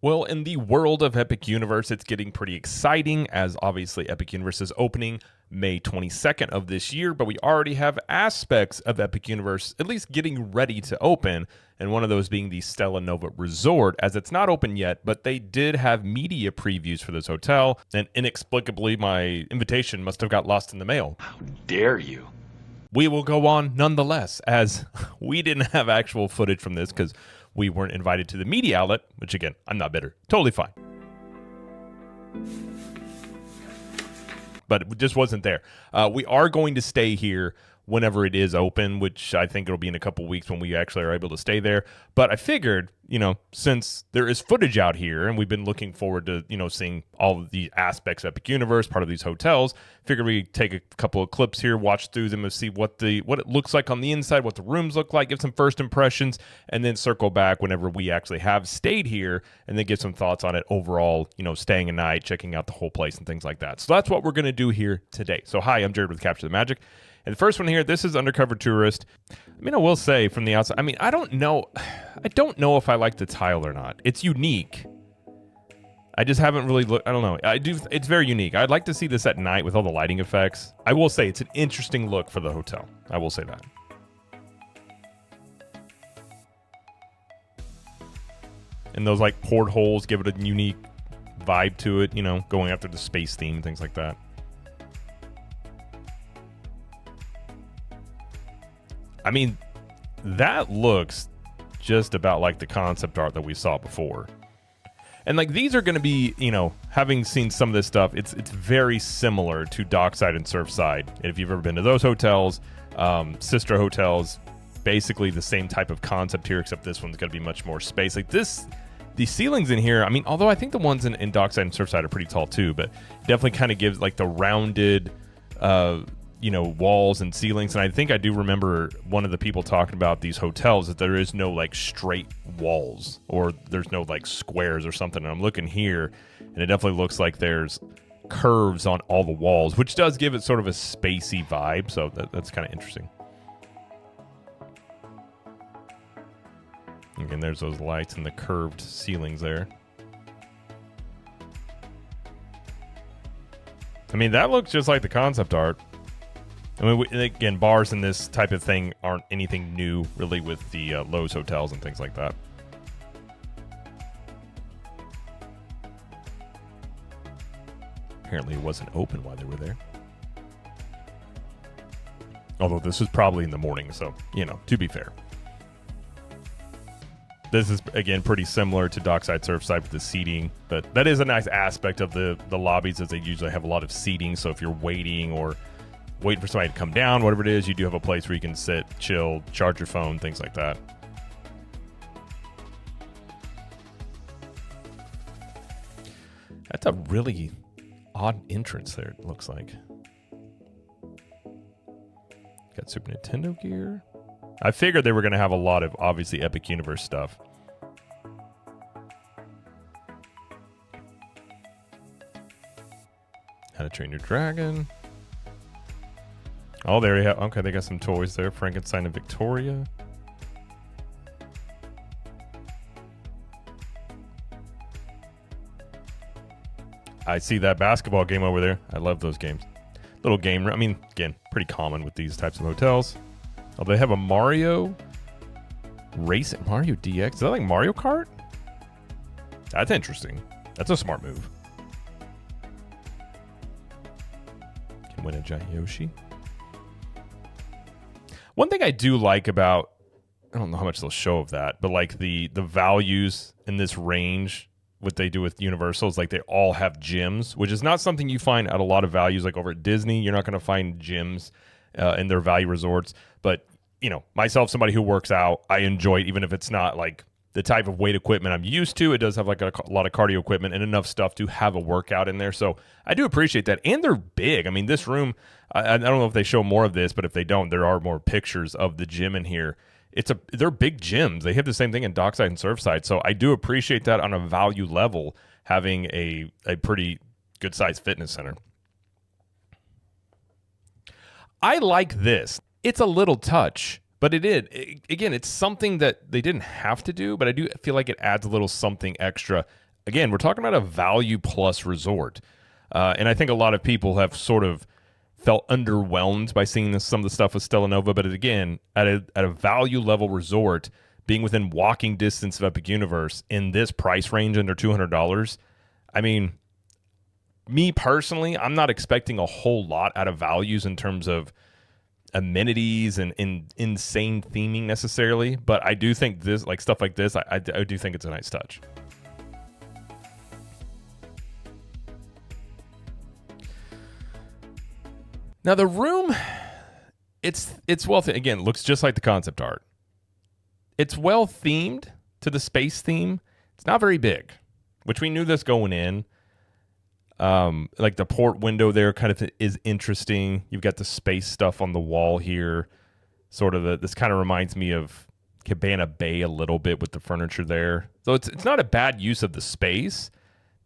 Well, in the world of Epic Universe, it's getting pretty exciting as obviously Epic Universe is opening May 22nd of this year, but we already have aspects of Epic Universe at least getting ready to open, and one of those being the Stella Nova Resort, as it's not open yet, but they did have media previews for this hotel, and inexplicably my invitation must have got lost in the mail. How dare you? We will go on nonetheless, as we didn't have actual footage from this because we weren't invited to the media outlet, which again, I'm not bitter. Totally fine. But it just wasn't there. We are going to stay here whenever it is open, which I think it'll be in a couple weeks when we actually are able to stay there. But I figured, since there is footage out here and we've been looking forward to, seeing all of the aspects of Epic Universe, part of these hotels, figured we'd take a couple of clips here, watch through them and see what it looks like on the inside, what the rooms look like, give some first impressions, and then circle back whenever we actually have stayed here and then give some thoughts on it overall, staying a night, checking out the whole place and things like that. So that's what we're going to do here today. So hi, I'm Jared with Capture the Magic. And the first one here, this is Undercover Tourist. I will say from the outside, I don't know if I like the tile or not. It's unique. I just haven't really looked. I don't know. It's very unique. I'd like to see this at night with all the lighting effects. I will say it's an interesting look for the hotel. I will say that. And those portholes give it a unique vibe to it, going after the space theme, things like that. That looks just about like the concept art that we saw before. And these are going to be, having seen some of this stuff, it's very similar to Dockside and Surfside. If you've ever been to those hotels, sister hotels, basically the same type of concept here, except this one's going to be much more space. The ceilings in here, although I think the ones in Dockside and Surfside are pretty tall too, but definitely kind of gives the rounded, walls and ceilings. And I think I do remember one of the people talking about these hotels that there is no straight walls, or there's no squares or something. And I'm looking here and it definitely looks like there's curves on all the walls, which does give it sort of a spacey vibe. So that's kind of interesting. Again, there's those lights and the curved ceilings there. That looks just like the concept art. Again, bars and this type of thing aren't anything new, really, with the Lowe's hotels and things like that. Apparently it wasn't open while they were there. Although this was probably in the morning, so, to be fair. This is, again, pretty similar to Dockside Surfside with the seating, but that is a nice aspect of the lobbies, as they usually have a lot of seating, so if you're waiting or waiting for somebody to come down, whatever it is, you do have a place where you can sit, chill, charge your phone, things like that. That's a really odd entrance there, it looks like. Got Super Nintendo gear. I figured they were going to have a lot of, obviously, Epic Universe stuff. How to Train Your Dragon. Oh, there you have. Okay, they got some toys there. Frankenstein and Victoria. I see that basketball game over there. I love those games. Little game. Again, pretty common with these types of hotels. Oh, they have a Mario Race, Mario DX. Is that like Mario Kart? That's interesting. That's a smart move. Can win a giant Yoshi. One thing I do like about, I don't know how much they'll show of that, but the values in this range, what they do with Universal is they all have gyms, which is not something you find at a lot of values. Over at Disney, you're not going to find gyms in their value resorts. But, myself, somebody who works out, I enjoy it, even if it's not the type of weight equipment I'm used to. It does have a lot of cardio equipment and enough stuff to have a workout in there. So I do appreciate that. And they're big. This room, I don't know if they show more of this, but if they don't, there are more pictures of the gym in here. They're big gyms. They have the same thing in Dockside and Surfside. So I do appreciate that on a value level, having a pretty good sized fitness center. I like this. It's a little touch, but again, it's something that they didn't have to do, but I do feel like it adds a little something extra again, we're talking about a value plus resort. And I think a lot of people have sort of felt underwhelmed by seeing some of the stuff with Stella Nova. But again, at a value level resort, being within walking distance of Epic Universe in this price range under $200, I mean, me personally, I'm not expecting a whole lot out of values in terms of amenities and insane theming necessarily, but I do think this, like stuff like this, I do think it's a nice touch. Now the room, it's well again, looks just like the concept art. It's well themed to the space theme. It's not very big, which we knew this going in. Like the port window there kind of is interesting. You've got the space stuff on the wall here. Sort of this kind of reminds me of Cabana Bay a little bit with the furniture there. So it's not a bad use of the space.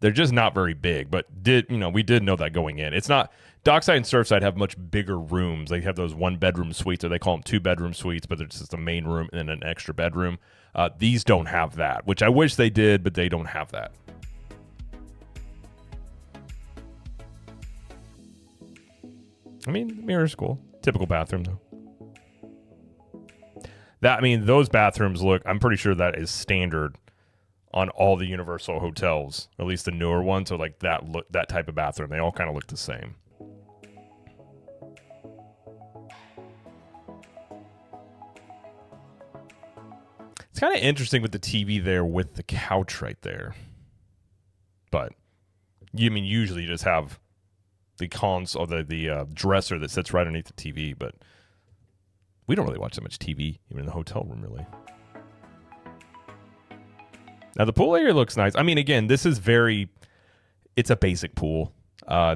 They're just not very big, but we did know that going in. It's not Dockside and Surfside have much bigger rooms. They have those 1-bedroom suites, or they call them 2-bedroom suites, but it's just a main room and an extra bedroom. These don't have that, which I wish they did, but they don't have that. I mean, the mirror's cool. Typical bathroom, though. Those bathrooms look, I'm pretty sure that is standard on all the Universal hotels, at least the newer ones, are like that type of bathroom. They all kind of look the same. It's kind of interesting with the TV there with the couch right there. But, usually you just have the console, the dresser that sits right underneath the TV, but we don't really watch that much TV, even in the hotel room, really. Now, the pool area looks nice. Again, this is it's a basic pool.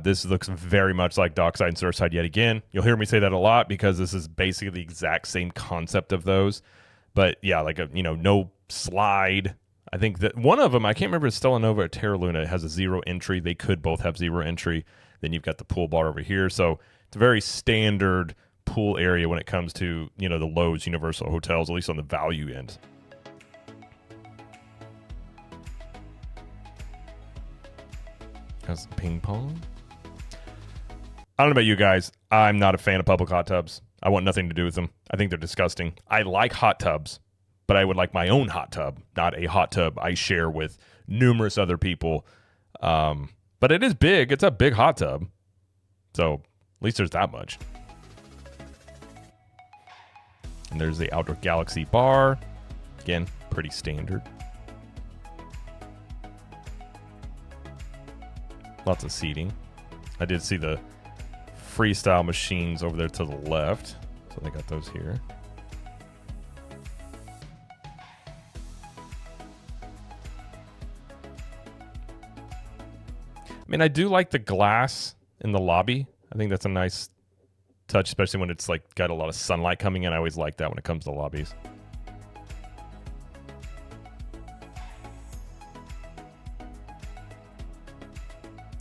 This looks very much like Dockside and Surfside yet again. You'll hear me say that a lot because this is basically the exact same concept of those. But yeah, like no slide. I think that one of them, I can't remember, Stella Nova or Terra Luna, has a 0 entry. They could both have 0 entry. Then you've got the pool bar over here. So it's a very standard pool area when it comes to, the Lowe's Universal hotels, at least on the value end. Has ping pong. I don't know about you guys. I'm not a fan of public hot tubs. I want nothing to do with them. I think they're disgusting. I like hot tubs, but I would like my own hot tub, not a hot tub I share with numerous other people. But it is big. It's a big hot tub. So at least there's that much. And there's the Outdoor Galaxy bar. Again, pretty standard. Lots of seating. I did see the freestyle machines over there to the left. So they got those here. I do like the glass in the lobby. I think that's a nice touch, especially when it's like got a lot of sunlight coming in. I always like that when it comes to lobbies.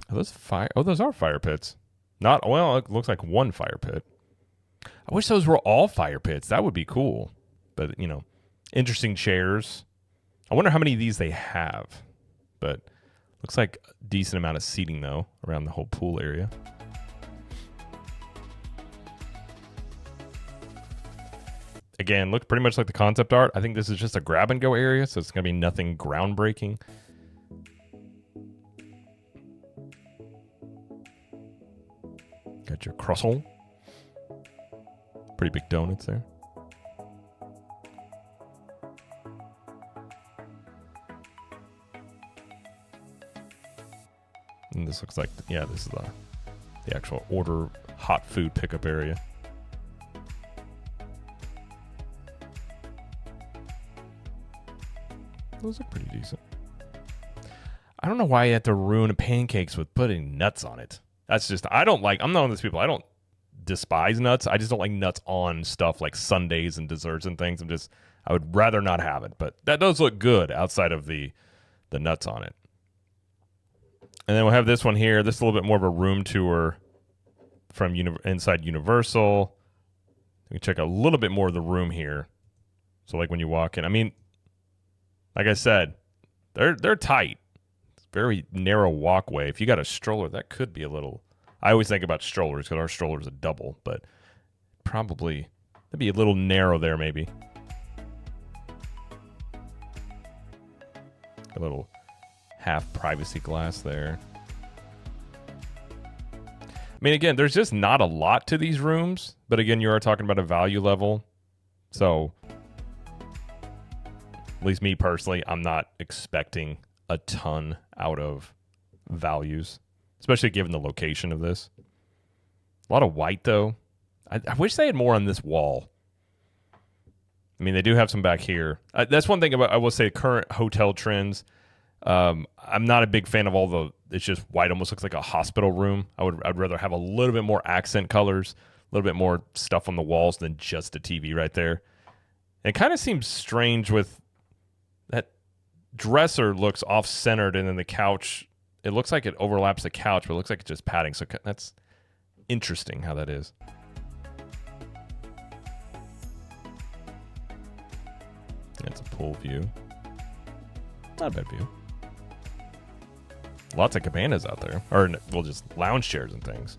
Are those fire? Oh, those are fire pits. It looks like one fire pit. I wish those were all fire pits. That would be cool. But, interesting chairs. I wonder how many of these they have. But looks like a decent amount of seating, though, around the whole pool area. Again, looks pretty much like the concept art. I think this is just a grab-and-go area, so it's going to be nothing groundbreaking. Got your croissant. Pretty big donuts there. And this looks like, this is the actual order hot food pickup area. Those look pretty decent. I don't know why you have to ruin pancakes with putting nuts on it. That's just, I'm not one of those people. I don't despise nuts. I just don't like nuts on stuff like sundaes and desserts and things. I would rather not have it. But that does look good outside of the nuts on it. And then we'll have this one here. This is a little bit more of a room tour from inside Universal. We can check a little bit more of the room here. So like when you walk in, like I said, they're tight. very narrow walkway. If you got a stroller, that could be a little. I always think about strollers because our stroller is a double, but probably that'd be a little narrow there, maybe. A little half privacy glass there. I mean, again, there's just not a lot to these rooms, but again, you are talking about a value level. So, at least me personally, I'm not expecting a ton out of values, especially given the location of this. A lot of white, though. I wish they had more on this wall. I mean, they do have some back here. That's one thing about, I will say, current hotel trends. I'm not a big fan of all the, it's just white, almost looks like a hospital room. I'd rather have a little bit more accent colors, a little bit more stuff on the walls than just a TV right there. And it kind of seems strange with that dresser looks off-centered, and then the couch, it looks like it overlaps the couch, but it looks like it's just padding. So that's interesting how that is. That's a pool view. Not a bad view. Lots of cabanas out there. Or, well, just lounge chairs and things.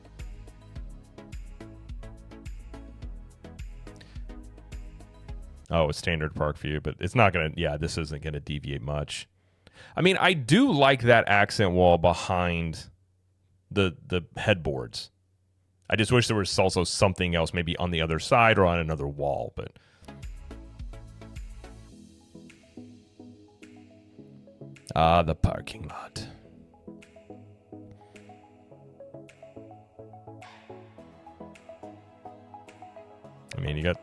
Oh, a standard park view, but it's not going to, yeah, this isn't going to deviate much. I mean, I do like that accent wall behind the headboards. I just wish there was also something else maybe on the other side or on another wall, but... the parking lot. I mean, you got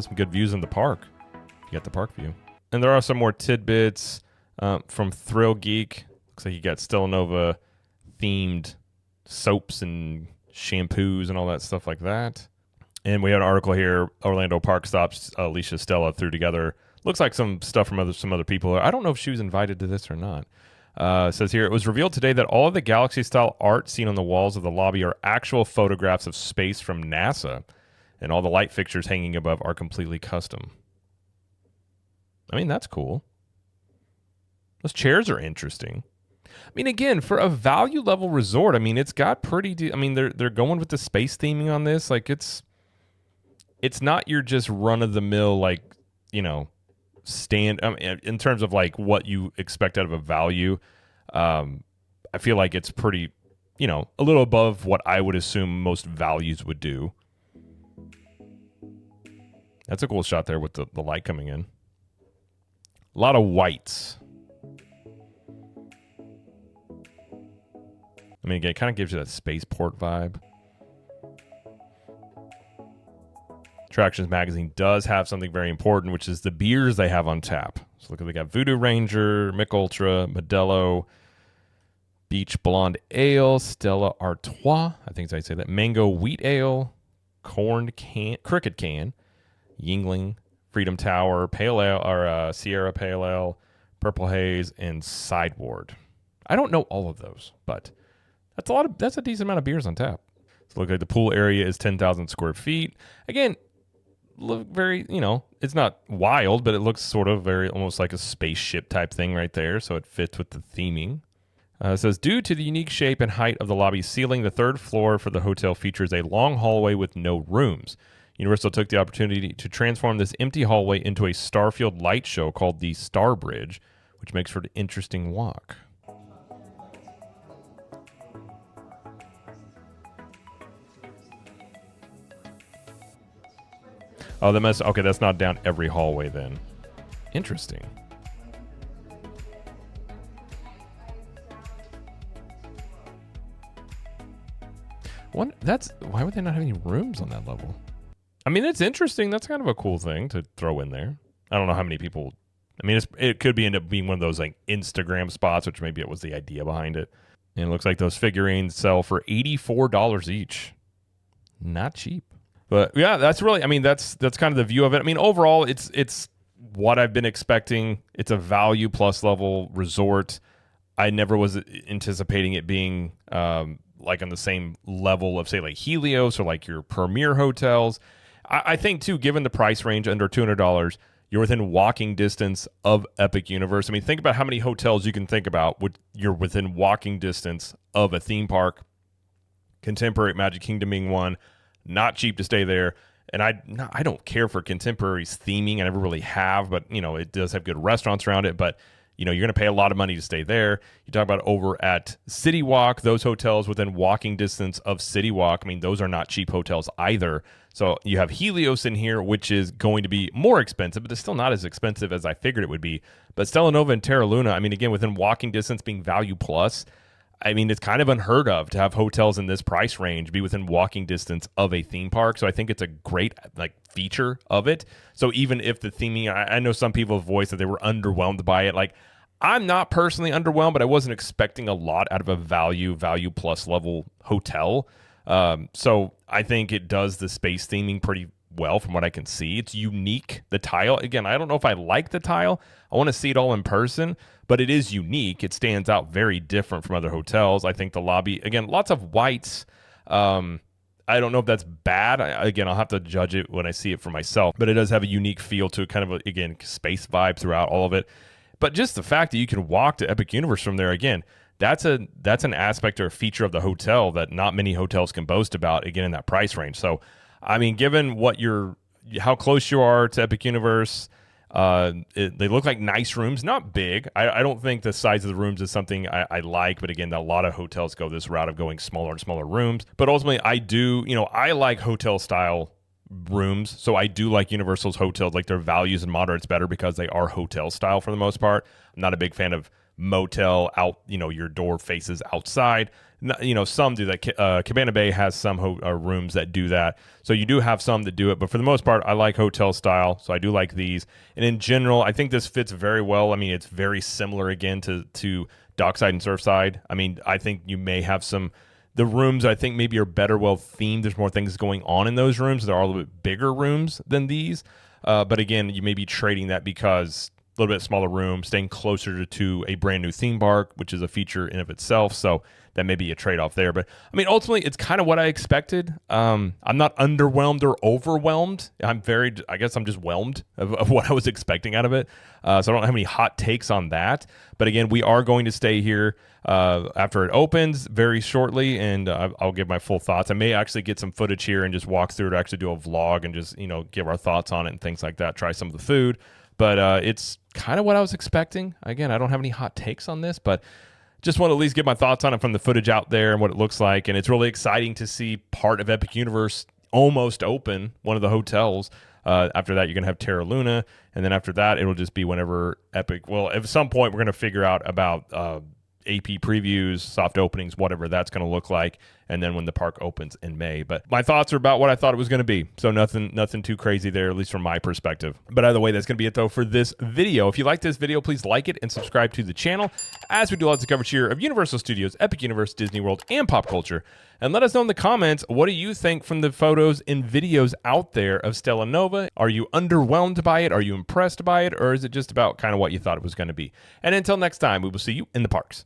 some good views in the park. You got the park view. And there are some more tidbits from Thrill Geek. Looks like you got Stella Nova themed soaps and shampoos and all that stuff like that. And we have an article here, Orlando Park Stops Alicia Stella threw together. Looks like some stuff from some other people. I don't know if she was invited to this or not. It says here, it was revealed today that all of the Galaxy-style art seen on the walls of the lobby are actual photographs of space from NASA, and all the light fixtures hanging above are completely custom. I mean, that's cool. Those chairs are interesting. I mean, again, for a value-level resort, I mean, it's got pretty... I mean, they're going with the space theming on this. Like, it's not your just run-of-the-mill, like, you know... in terms of like what you expect out of a value, I feel like it's pretty, you know, a little above what I would assume most values would do. That's a cool shot there with the light coming in. A lot of whites. I mean, again, it kind of gives you that spaceport vibe. Attractions Magazine does have something very important, which is the beers they have on tap. So look, they got Voodoo Ranger, Mick Ultra, Modelo, Beach Blonde Ale, Stella Artois, I think I say that, Mango Wheat Ale, Cricket Can, Yingling, Freedom Tower, Pale Ale, or Sierra Pale Ale, Purple Haze, and Sideboard. I don't know all of those, but that's a decent amount of beers on tap. So look, like the pool area is 10,000 square feet. Again, look very, you know, it's not wild, but it looks sort of very almost like a spaceship type thing right there, so it fits with the theming. It says, due to the unique shape and height of the lobby ceiling, the third floor for the hotel features a long hallway with no rooms. Universal took the opportunity to transform this empty hallway into a Starfield light show called the Star Bridge, which makes for an interesting walk. Oh, okay, that's not down every hallway then. Interesting. Why would they not have any rooms on that level? I mean, it's interesting. That's kind of a cool thing to throw in there. I don't know how many people. I mean, it could end up being one of those like Instagram spots, which maybe it was the idea behind it. And it looks like those figurines sell for $84 each. Not cheap. But yeah, that's really, I mean, that's kind of the view of it. I mean, overall, it's what I've been expecting. It's a value plus level resort. I never was anticipating it being like on the same level of, say, like Helios or like your premier hotels. I think, too, given the price range under $200, You're within walking distance of Epic Universe. I mean, think about how many hotels you can think about. You're within walking distance of a theme park. Contemporary Magic Kingdom being one. Not cheap to stay there. And I don't care for Contemporary's theming. I never really have, but, it does have good restaurants around it. But, you're going to pay a lot of money to stay there. You talk about over at City Walk, those hotels within walking distance of City Walk. I mean, those are not cheap hotels either. So you have Helios in here, which is going to be more expensive, but it's still not as expensive as I figured it would be. But Stella Nova and Terra Luna, I mean, again, within walking distance being value plus, I mean, it's kind of unheard of to have hotels in this price range be within walking distance of a theme park. So I think it's a great feature of it. So even if the theming, I know some people have voiced that they were underwhelmed by it. I'm not personally underwhelmed, but I wasn't expecting a lot out of a value plus level hotel. So I think it does the space theming pretty well from what I can see. It's unique. The tile, again, I don't know if I like the tile. I want to see it all in person, but it is unique. It stands out very different from other hotels. I think the lobby, again, lots of whites. I don't know if that's bad. Again, I'll have to judge it when I see it for myself, but it does have a unique feel to it, kind of again, space vibe throughout all of it. But just the fact that you can walk to Epic Universe from there, again, that's an aspect or a feature of the hotel that not many hotels can boast about, again, in that price range. So, I mean, given how close you are to Epic Universe, they look like nice rooms, not big. I don't think the size of the rooms is something I like, but again, a lot of hotels go this route of going smaller and smaller rooms. But ultimately, I like hotel style rooms, so I do like Universal's hotels, like their values and moderates better because they are hotel style for the most part. I'm not a big fan of motel out, your door faces outside. Some do that. Cabana Bay has some rooms that do that. So you do have some that do it, but for the most part, I like hotel style. So I do like these. And in general, I think this fits very well. I mean, it's very similar again to Dockside and Surfside. I mean, I think you may have the rooms I think maybe are better well themed. There's more things going on in those rooms. There are a little bit bigger rooms than these. But again, you may be trading that because a little bit smaller room, staying closer to a brand new theme park, which is a feature in of itself. So that may be a trade-off there. But I mean, ultimately, it's kind of what I expected. I'm not underwhelmed or overwhelmed. I guess I'm just whelmed of what I was expecting out of it. So I don't have any hot takes on that. But again, we are going to stay here after it opens very shortly, and I'll give my full thoughts. I may actually get some footage here and just walk through it, actually do a vlog and just, give our thoughts on it and things like that, try some of the food. But it's kind of what I was expecting. Again, I don't have any hot takes on this, but just want to at least get my thoughts on it from the footage out there and what it looks like. And it's really exciting to see part of Epic Universe almost open, one of the hotels. After that, you're going to have Terra Luna. And then after that, it'll just be whenever Epic. Well, at some point, we're going to figure out about AP previews, soft openings, whatever that's going to look like, and then when the park opens in May. But my thoughts are about what I thought it was going to be, so nothing too crazy there, at least from my perspective. But either way, that's going to be it though for this video. If you like this video, please like it and subscribe to the channel, as we do lots of coverage here of Universal Studios, Epic Universe, Disney World, and pop culture. And let us know in the comments, what do you think from the photos and videos out there of Stella Nova? Are you underwhelmed by it? Are you impressed by it? Or is it just about kind of what you thought it was going to be? And until next time, we will see you in the parks.